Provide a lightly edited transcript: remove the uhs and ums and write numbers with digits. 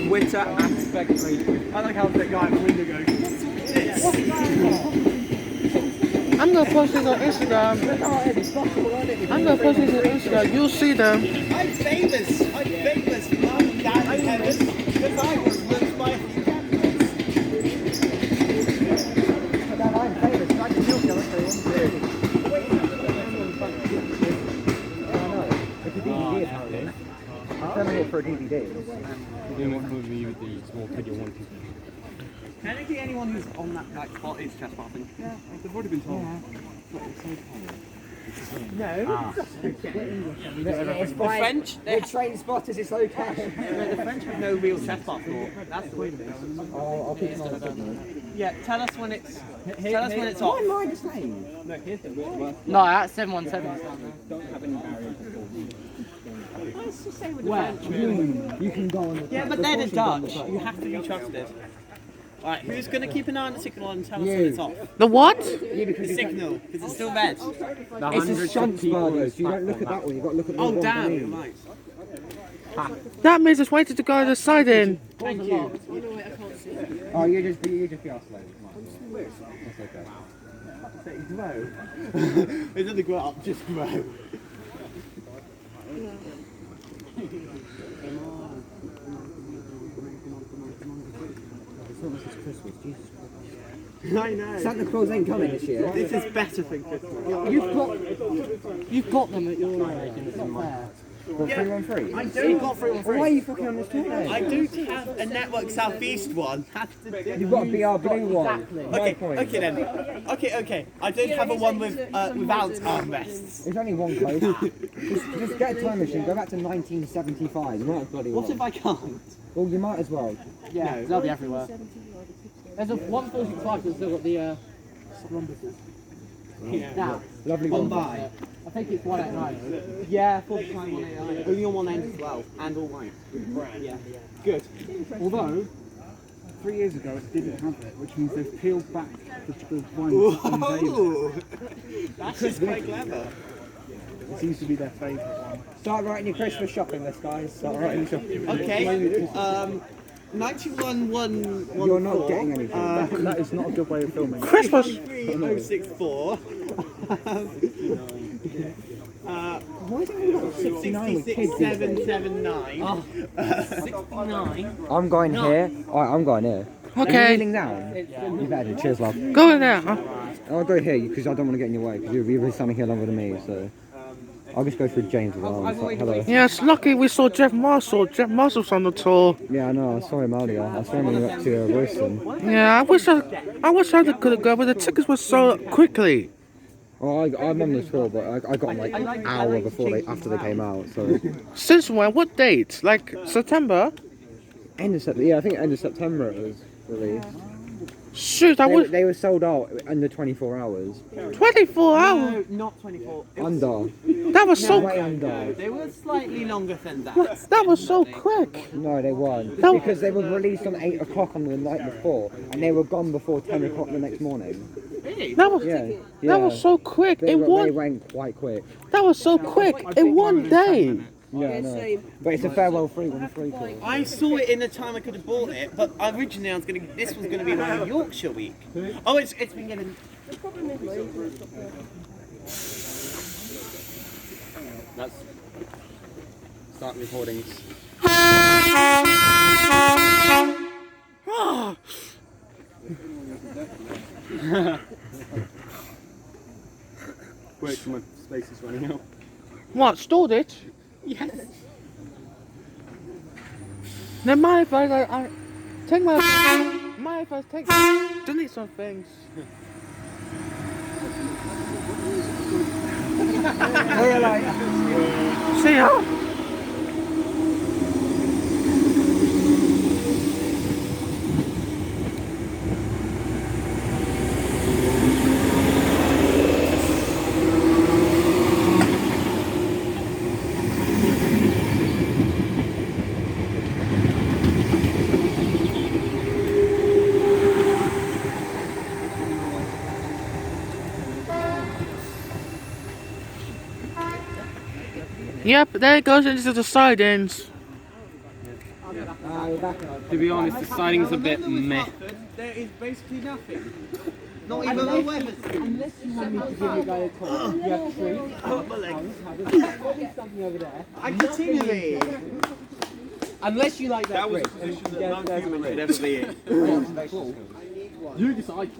Twitter and speculation. I like how the guy in the window goes, I'm gonna post this on Instagram. I'm gonna post this on Instagram. You'll see them. I'm famous. I'm famous. Mom and Dad in heaven. Because I was loved by a few cameras. but then I'm famous. I can kill you if they want to. I know. It's a DVD apparently. I'm filming it for a DVD. Technically, anyone who's on that spot is trespassing. Yeah, they've already been told. No. It's The French, We're train spotters, it's okay. the French have no real trespass law. That's the way it is. I'll keep an eye on it. Yeah, tell us when it's off. Why am I the same? No, here's the worst. No, that's 717. Don't have any barriers. Let's just say with the Well, French. you can go on the Yeah, but they're the Dutch. You have to be trusted. Alright, who's going to keep an eye on the signal and tell us when it's off? The what? The signal, because it's still red. It's a shunt bar though, so you don't look at that one, you've got to look at the Oh, one damn. beneath. Right. That means it's waiting to go to the siding. Thank you. Oh, you just be our slave. That's okay. Grow. It doesn't grow up, just grow. It's Christmas, Jesus I know. Santa Claus ain't coming this year. This is better than Christmas. You've got them at your age. It's not fair. Got 313? I don't got 313. Why are you fucking on this today? I do have a Network Southeast one. You've got a BR blue one. Okay then. Okay. I don't have a one with without armrests. There's only one close. just get a time machine, go back to 1975. You might as bloody well. What if I can't? Well, you might as well. Yeah, they'll be everywhere. There's a 145 that's still got the now. Lovely One one. by. I think it's 189. Yeah, 45 189. Only on one end as well, and all white. Yeah. Good. Although, 3 years ago it didn't have it, which means they've peeled back the ones on daily. Ooh, that's just quite clever. It seems to be their favourite one. Start writing your Christmas shopping list, guys. Start writing your shopping list. Okay. 91,114. You're not getting anything. That is not a good way of filming. Christmas. 3064. Why don't we got 69 with kids? 66779. 69. I'm going here. Alright, I'm going here. Are you Okay, kneeling down? You better do. Cheers, love. go in there. Huh? I'll go here because I don't want to get in your way because you've been standing here longer than me, so I'll just go through James as well. It's like, hello. Yeah, it's lucky we saw Jeff Marshall. Jeff Marshall's on the tour. Yeah, I know. I saw him earlier. I saw him when we went to Royston. Yeah, I wish I could have gone, but the tickets were so quickly. Oh, I'm on the tour, but I got them like an hour after they came out. So Since when? What date? Like September? end of September. Yeah, I think end of September it was released. Shoot, They were sold out under 24 hours. 24 hours. No, not 24. Under. That was so. Way under. They were slightly longer than that. That was so quick. No, they weren't. No. Because they were released on 8 o'clock on the night before, and they were gone before 10 o'clock the next morning. Really? That was. Yeah. That was so quick. They In went one. quite quick. That was so quick. In one day. Yeah, no. But it's a farewell free one free tour. I saw it in the time I could have bought it, but originally this was going to be my Yorkshire week. Oh, it's been getting. That's start recordings. Wait, my space is running out. What? Stored it? Yes. Then my advice, I take my advice, delete some things. See ya. Yep, there it goes into the sidings. To be honest, the siding's a bit meh. There is basically nothing. Not even the weather. Unless you want me to give you guys a call, you have trees, probably something over there. I continue. Unless you like that, That was a brick, and position you that get no there's a human brick. should ever be in. You decide.